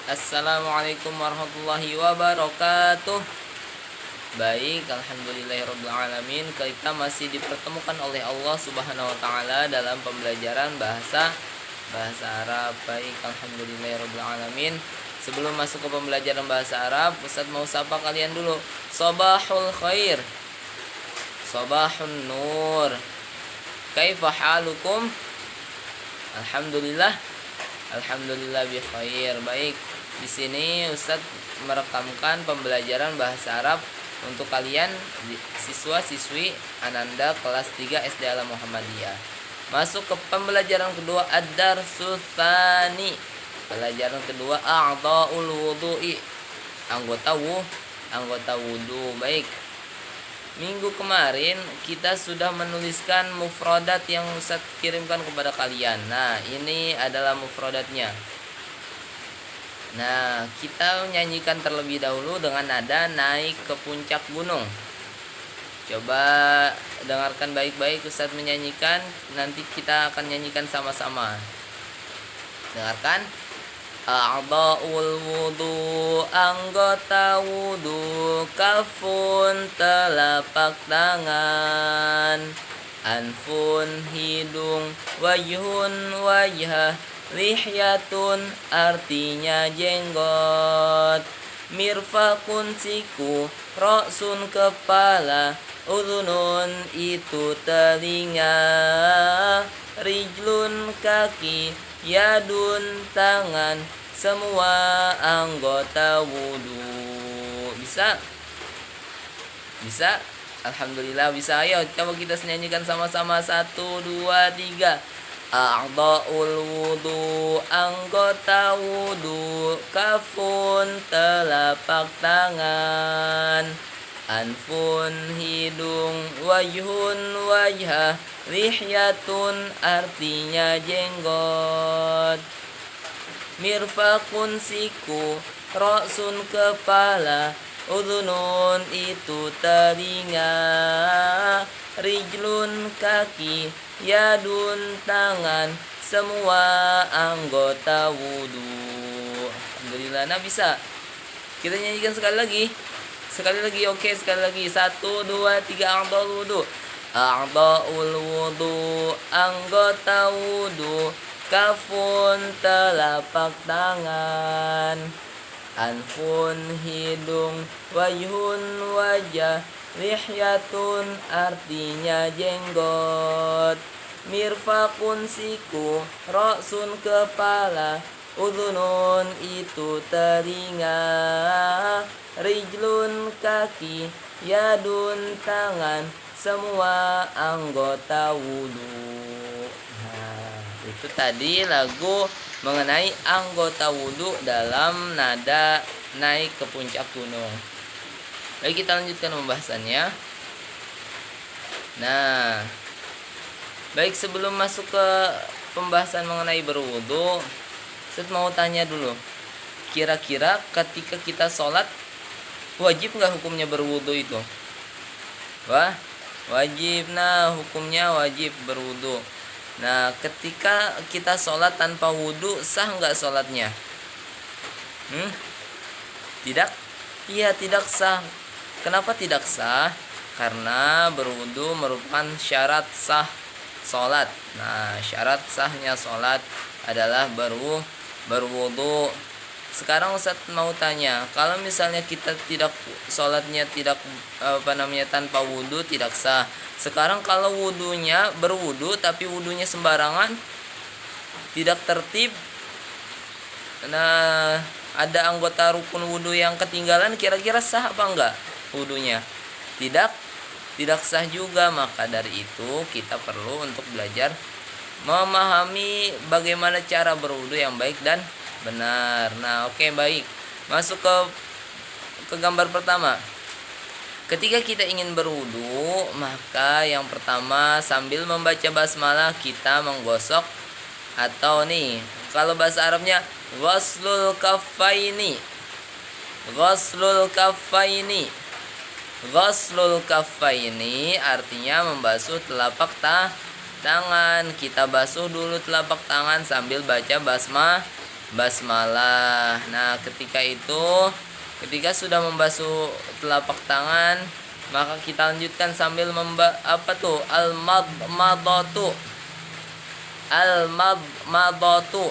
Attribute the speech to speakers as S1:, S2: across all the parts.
S1: Assalamualaikum warahmatullahi wabarakatuh. Baik, alhamdulillahirabbil alamin. Kita masih dipertemukan oleh Allah Subhanahu wa taala dalam pembelajaran bahasa Arab. Baik, alhamdulillahirabbil alamin. Sebelum masuk ke pembelajaran bahasa Arab, Ustaz mau sapa kalian dulu. Sabahul khair. Sabahun nur. Kaifa halukum? Alhamdulillah. Alhamdulillah bi khair. Baik, di sini Ustadz merekamkan pembelajaran bahasa Arab untuk kalian siswa-siswi Ananda kelas 3 SD Alam Muhammadiyah. Masuk ke pembelajaran kedua, ad-darsus tsani. Pelajaran kedua, a'dha'ul wudu'i. Anggota wudu. Baik. Minggu kemarin kita sudah menuliskan mufradat yang Ustaz kirimkan kepada kalian. Nah, ini adalah mufradatnya. Nah, kita nyanyikan terlebih dahulu dengan nada naik ke puncak gunung. Coba dengarkan baik-baik Ustaz menyanyikan, nanti kita akan nyanyikan sama-sama. Dengarkan. A'dha'ul wudu, anggota wudu, kafun telapak tangan, anfun hidung, wajhun wajah, lihyatun artinya jenggot, mirfakun siku, roksun kepala, udhunun itu telinga, rijlun kaki, yadun tangan, semua anggota wudu. Bisa? Alhamdulillah bisa. Ayo coba kita nyanyikan sama-sama. 1, 2, 3. A'dha'ul wudu, anggota wudu, kafun telapak tangan, anfun hidung, wajhun wajah, lihyatun artinya jenggot, mirfakun siku, roksun kepala, udhunun itu telinga, rijlun kaki, yadun tangan, semua anggota wudu. Alhamdulillah. Nah, bisa kita nyanyikan sekali lagi. Oke, sekali lagi. 1, 2, 3. A'dha'ul wudu. A'dha'ul wudu, anggota wudu, kafun telapak tangan, anfun hidung, wajhun wajah, lihyatun artinya jenggot, mirfakun siku, roksun kepala, udhunun itu telinga, rijlun kaki, yadun tangan, semua anggota wudu. Nah, itu tadi lagu mengenai anggota wudu dalam nada naik ke puncak gunung. Baik, kita lanjutkan pembahasannya. Nah, baik, sebelum masuk ke pembahasan mengenai berwudu, saya mau tanya dulu. Kira-kira ketika kita sholat, wajib nggak hukumnya berwudu itu? Wah, wajib. Nah, hukumnya wajib berwudu. Nah, ketika kita sholat tanpa wudu, sah nggak sholatnya? Tidak? Iya, tidak sah. Kenapa tidak sah? Karena berwudu merupakan syarat sah sholat. Nah, syarat sahnya sholat adalah berwudu. Sekarang Ustaz mau tanya, kalau misalnya kita sholatnya tanpa wudu, tidak sah. Sekarang kalau wudunya berwudu tapi wudunya sembarangan, tidak tertib, nah ada anggota rukun wudu yang ketinggalan, kira-kira sah apa enggak wudunya? Tidak sah juga. Maka dari itu kita perlu untuk belajar memahami bagaimana cara berwudu yang baik dan benar. Nah, oke, baik. Masuk ke gambar pertama. Ketika kita ingin berwudu, maka yang pertama sambil membaca basmalah kita menggosok, atau nih kalau bahasa Arabnya ghuslul kaffaini. Ghuslul kaffaini artinya membasuh telapak tangan. Kita basuh dulu telapak tangan sambil baca basmalah. Nah, ketika sudah membasuh telapak tangan, maka kita lanjutkan sambil al-madmadatu. Al-madmadatu.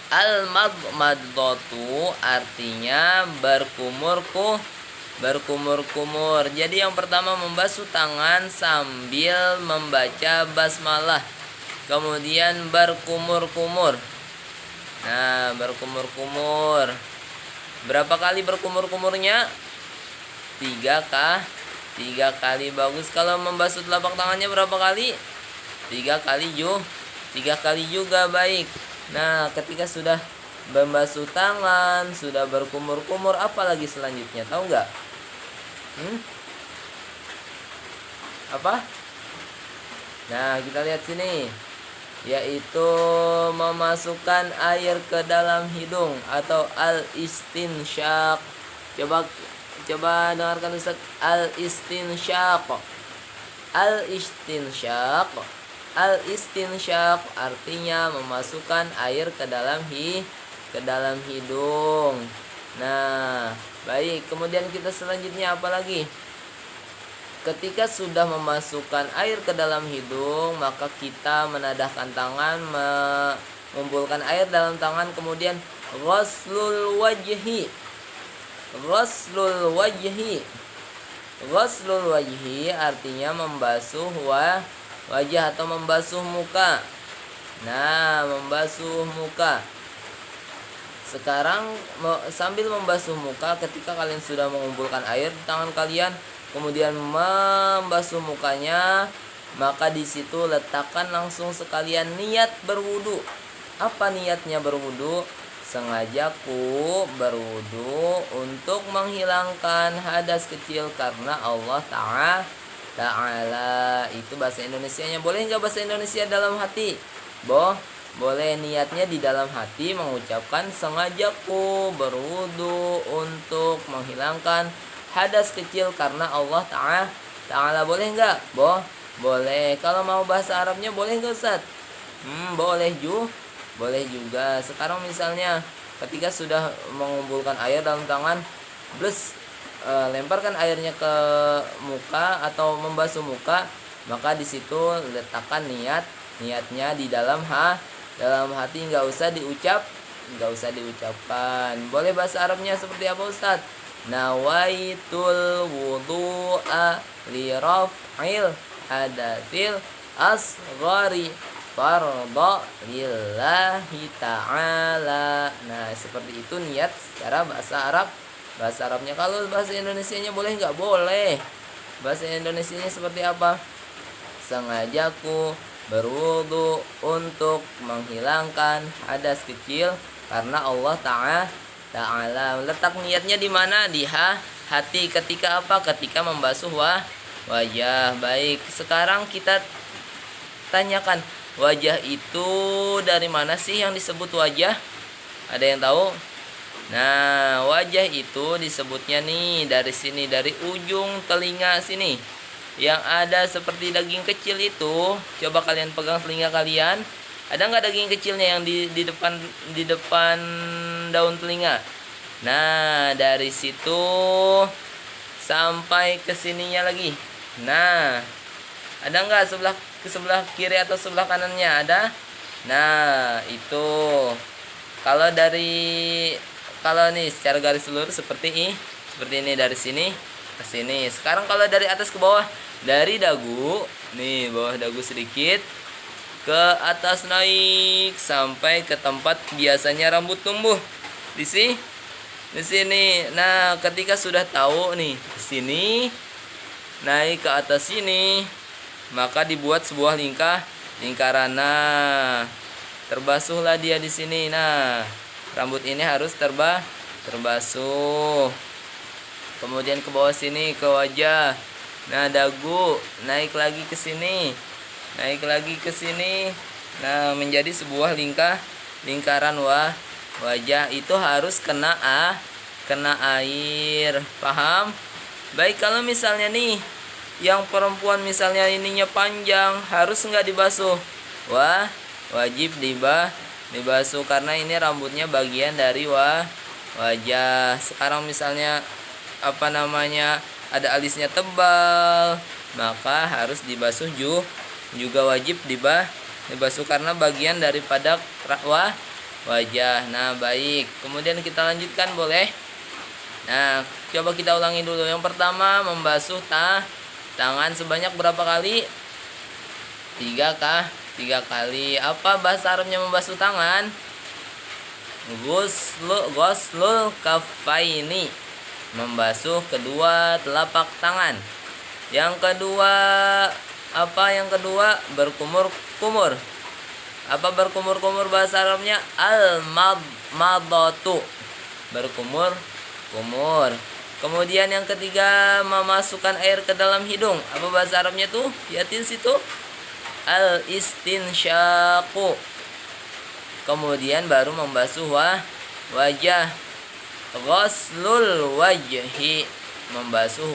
S1: Al-madmadatu artinya berkumur-kumur. Jadi yang pertama membasuh tangan sambil membaca basmalah. Kemudian berkumur-kumur. Nah, berkumur-kumur. Berapa kali berkumur-kumurnya? 3 kali. Bagus. Kalau membasuh telapak tangannya berapa kali? 3 kali juga. Baik. Nah, ketika sudah membasuh tangan, sudah berkumur-kumur, apa lagi selanjutnya? Tahu nggak? Apa? Nah, kita lihat sini, yaitu memasukkan air ke dalam hidung atau al-istinsyaq. Coba dengarkan Ustaz. Al-istinsyaq. Al-istinsyaq artinya memasukkan air ke dalam hidung. Nah, baik. Kemudian kita selanjutnya apa lagi? Ketika sudah memasukkan air ke dalam hidung, maka kita menadahkan tangan, mengumpulkan air dalam tangan, kemudian ghaslul wajhi. Ghaslul wajhi artinya membasuh wajah atau membasuh muka. Nah, membasuh muka. Sekarang sambil membasuh muka, ketika kalian sudah mengumpulkan air di tangan kalian, kemudian membasuh mukanya, maka di situ letakkan langsung sekalian niat berwudu. Apa niatnya berwudu? Sengajaku berwudu untuk menghilangkan hadas kecil karena Allah Ta'ala. Itu bahasa Indonesianya. Boleh nggak bahasa Indonesia dalam hati? Boleh. Niatnya di dalam hati mengucapkan sengajaku berwudu untuk menghilangkan hadas kecil karena Allah Ta'ala. Boleh nggak? Boleh. Kalau mau bahasa Arabnya boleh nggak Ustaz? Boleh juga. Sekarang misalnya ketika sudah mengumpulkan air dalam tangan, lemparkan airnya ke muka atau membasuh muka, maka di situ letakkan niatnya di dalam hati, nggak usah diucapkan. Boleh bahasa Arabnya seperti apa Ustaz? Nawaitul wudu'a li raf'il hadatsil asghari fardha lillahi ta'ala. Nah, seperti itu niat secara bahasa Arabnya. Kalau bahasa Indonesianya boleh nggak? Boleh. Bahasa Indonesianya seperti apa? Sengajaku berwudu untuk menghilangkan hadas kecil karena Allah Ta'ala. Letak niatnya di mana? Di hati. Ketika apa? Ketika membasuh wajah. Baik. Sekarang kita tanyakan, wajah itu dari mana sih yang disebut wajah? Ada yang tahu? Nah, wajah itu disebutnya nih dari sini, dari ujung telinga sini, yang ada seperti daging kecil itu. Coba kalian pegang telinga kalian. Ada nggak daging kecilnya yang di depan daun telinga? Nah, dari situ sampai ke sininya lagi. Nah, ada nggak sebelah kiri atau sebelah kanannya? Ada. Nah, itu kalau nih secara garis lurus seperti ini, dari sini ke sini. Sekarang kalau dari atas ke bawah, dari dagu nih, bawah dagu sedikit ke atas naik sampai ke tempat biasanya rambut tumbuh di sini. Nah, ketika sudah tahu nih di sini naik ke atas sini, maka dibuat sebuah lingkaran. Nah, terbasuhlah dia di sini. Nah, rambut ini harus terbasuh. Kemudian ke bawah sini ke wajah. Nah, dagu naik lagi ke sini. Nah, menjadi sebuah lingkaran wajah. Itu harus kena air. Paham? Baik, kalau misalnya nih yang perempuan misalnya ininya panjang, harus nggak dibasuh? Wajib dibasuh karena ini rambutnya bagian dari wajah. Sekarang misalnya ada alisnya tebal, maka harus dibasuh juga wajib dibasuh karena bagian daripada wajah. Nah, baik. Kemudian kita lanjutkan boleh? Nah, coba kita ulangi dulu. Yang pertama, membasuh tangan sebanyak berapa kali? 3 kah? 3 kali. Apa bahasa Arabnya membasuh tangan? Ghuslul kaffaini. Membasuh kedua telapak tangan. Yang kedua, apa yang kedua? Berkumur-kumur. Apa berkumur-kumur bahasa Arabnya? Al-madatu. Berkumur-kumur. Kemudian yang ketiga, memasukkan air ke dalam hidung. Apa bahasa Arabnya tuh? Lihatin situ. Al-istinsyaqu. Kemudian baru membasuh wajah. Ghuslul wajhi. Membasuh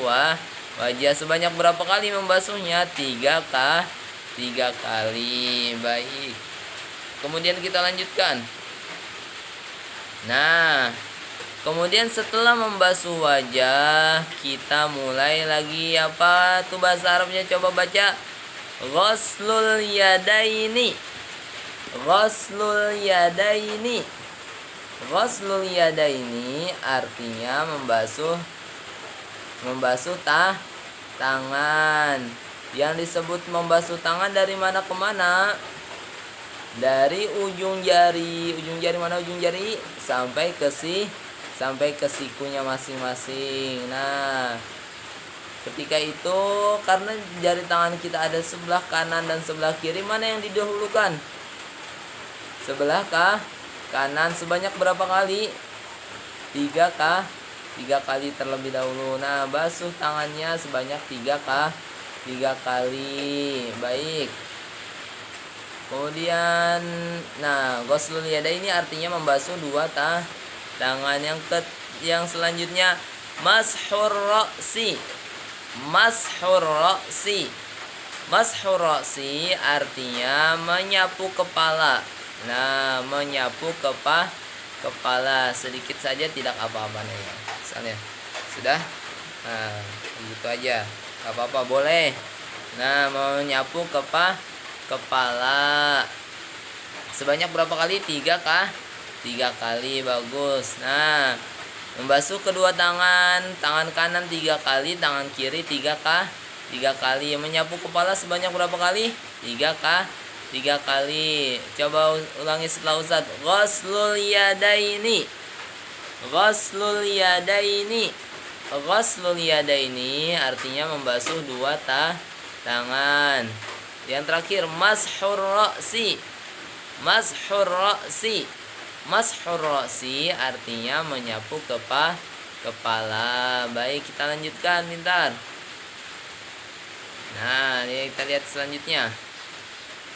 S1: wajah sebanyak berapa kali membasuhnya? 3 kali. Baik. Kemudian kita lanjutkan. Nah, kemudian setelah membasuh wajah, kita mulai lagi apa tuh bahasa Arabnya? Coba baca. Ghuslul yadaini. Ghuslul yadaini. Ghuslul yadaini artinya membasuh tangan. Yang disebut membasuh tangan dari mana ke mana? Dari ujung jari mana ujung jari? Sampai ke sikunya masing-masing. Nah, ketika itu karena jari tangan kita ada sebelah kanan dan sebelah kiri, mana yang didahulukan? Sebelah kanan. Sebanyak berapa kali? 3 kali terlebih dahulu. Nah, basuh tangannya sebanyak 3 kali. Baik. Kemudian, nah, ghuslul yadaini artinya membasuh 2 tangan. Yang selanjutnya, mashur ra'si. Mashur ra'si. Mashur ra'si artinya menyapu kepala. Nah, menyapu kepala sedikit saja tidak apa-apa nih ya. Misalnya sudah, nah gitu aja, gak apa-apa, boleh. Nah, menyapu kepala sebanyak berapa kali? 3 kali. Bagus. Nah, membasuh kedua tangan kanan 3 kali, tangan kiri 3 kali. Menyapu kepala sebanyak berapa kali? 3 kali. Coba ulangi setelah Ustaz. Ghuslul yadaini. Ghuslul yadaini. Ghuslul yadaini artinya membasuh 2 tangan. Yang terakhir, mashur ra'si. Mashur ra'si. Mashur ra'si artinya menyapu kepala. Baik, kita lanjutkan pintar. Nah, ini kita lihat selanjutnya.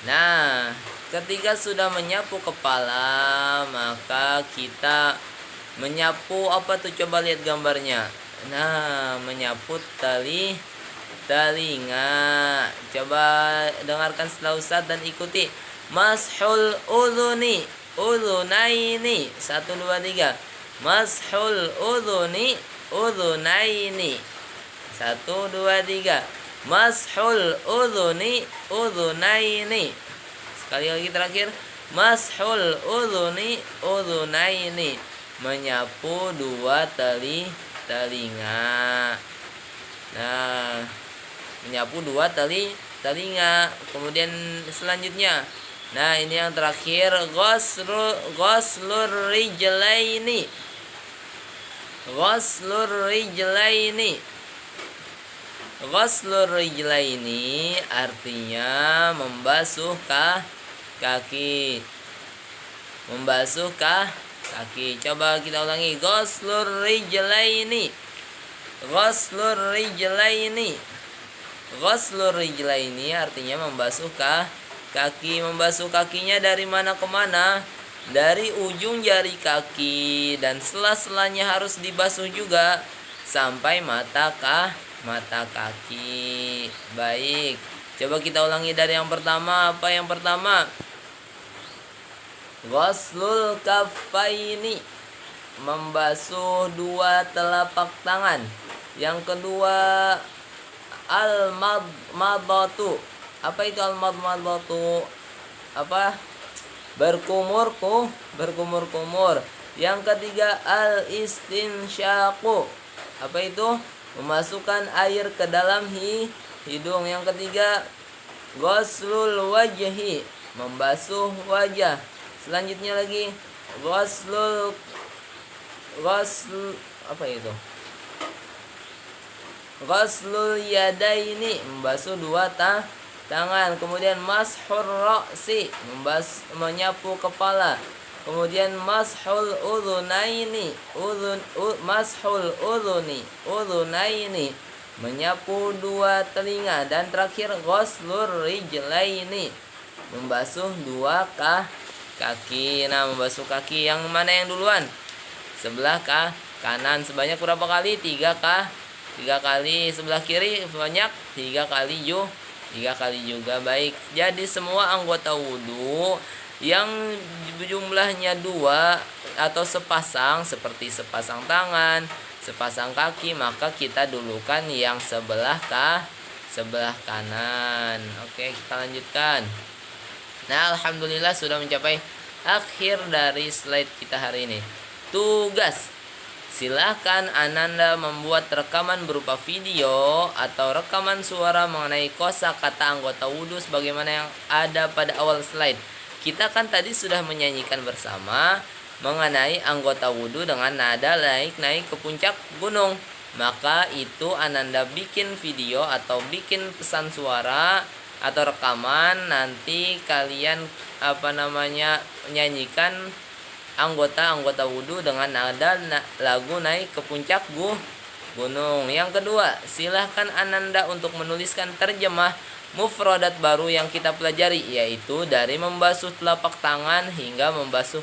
S1: Nah, ketika sudah menyapu kepala, maka kita menyapu apa tuh? Coba lihat gambarnya. Nah, menyapu telinga. Coba dengarkan setelah Ustaz dan ikuti. Mashul udhuni. Udhunaini. 1, 2, 3. Mashul udhuni. Udhunaini. 1, 2, 3. Mashul udhuni. Udhunaini. Sekali lagi terakhir. Mashul udhuni. Udhunaini. Menyapu 2 telinga. Nah, menyapu 2 telinga. Kemudian selanjutnya, nah ini yang terakhir, ghuslur rijlaini. Ghuslur rijlaini. Ghuslur rijlaini artinya membasuh kaki. Membasuh kaki. Coba kita ulangi. Ghuslur rijlaini. Ghuslur rijlaini. Ghuslur rijlaini artinya membasuh kaki. Membasuh kakinya dari mana ke mana? Dari ujung jari kaki, dan sela-selanya harus dibasuh juga sampai mata kaki. Baik. Coba kita ulangi dari yang pertama. Apa yang pertama? Ghuslul kaffaini, membasuh dua telapak tangan. Yang kedua, al-madmadatu. Apa itu al-madmadatu? Apa? Berkumur-kumur. Yang ketiga, al-istinsyaqu. Apa itu? Memasukkan air ke dalam hidung. Yang ketiga, ghuslul wajhi, membasuh wajah. Selanjutnya lagi, ghusl apa itu? Ghuslul yadaini, membasuh dua tangan. Kemudian mashur ra'si, menyapu kepala. Kemudian mashul udhunaini, menyapu dua telinga. Dan terakhir ghuslur rijlaini, membasuh dua kaki. Nah, membasuh kaki yang mana yang duluan? Sebelah kanan sebanyak berapa kali? 3 kali. Sebelah kiri banyak 3 kali juga. Baik, jadi semua anggota wudhu yang jumlahnya 2 atau sepasang, seperti sepasang tangan, sepasang kaki, maka kita dulukan yang sebelah kanan. Oke, kita lanjutkan. Nah, alhamdulillah sudah mencapai akhir dari slide kita hari ini. Tugas: silahkan Ananda membuat rekaman berupa video atau rekaman suara mengenai kosakata anggota wudhu sebagaimana yang ada pada awal slide. Kita kan tadi sudah menyanyikan bersama mengenai anggota wudhu dengan nada naik-naik ke puncak gunung. Maka itu Ananda bikin video atau bikin pesan suara atau rekaman, nanti kalian nyanyikan anggota wudhu dengan nada lagu naik ke puncak gunung. Yang kedua, silahkan Ananda untuk menuliskan terjemah mufradat baru yang kita pelajari, yaitu dari membasuh telapak tangan hingga membasuh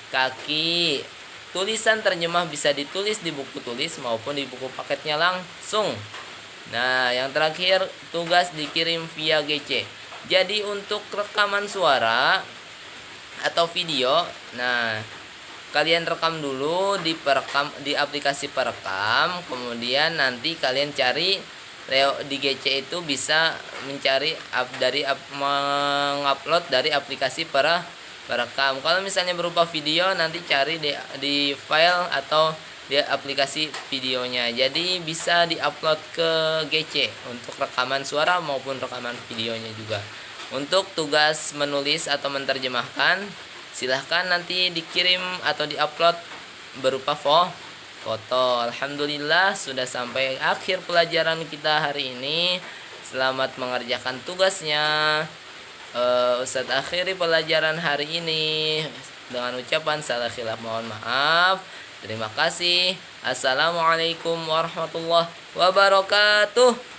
S1: kaki. Tulisan terjemah bisa ditulis di buku tulis maupun di buku paketnya langsung. Nah, yang terakhir, tugas dikirim via GC. Jadi untuk rekaman suara atau video, nah kalian rekam dulu di aplikasi perekam, kemudian nanti kalian cari di GC itu bisa mencari mengupload dari aplikasi perekam. Kalau misalnya berupa video, nanti cari di file atau di aplikasi videonya. Jadi bisa diupload ke GC untuk rekaman suara maupun rekaman videonya juga. Untuk tugas menulis atau menerjemahkan, silahkan nanti dikirim atau diupload berupa foto. Alhamdulillah sudah sampai akhir pelajaran kita hari ini. Selamat mengerjakan tugasnya. Ustadz akhiri pelajaran hari ini dengan ucapan salah khilaf, mohon maaf. Terima kasih. Assalamualaikum warahmatullahi wabarakatuh.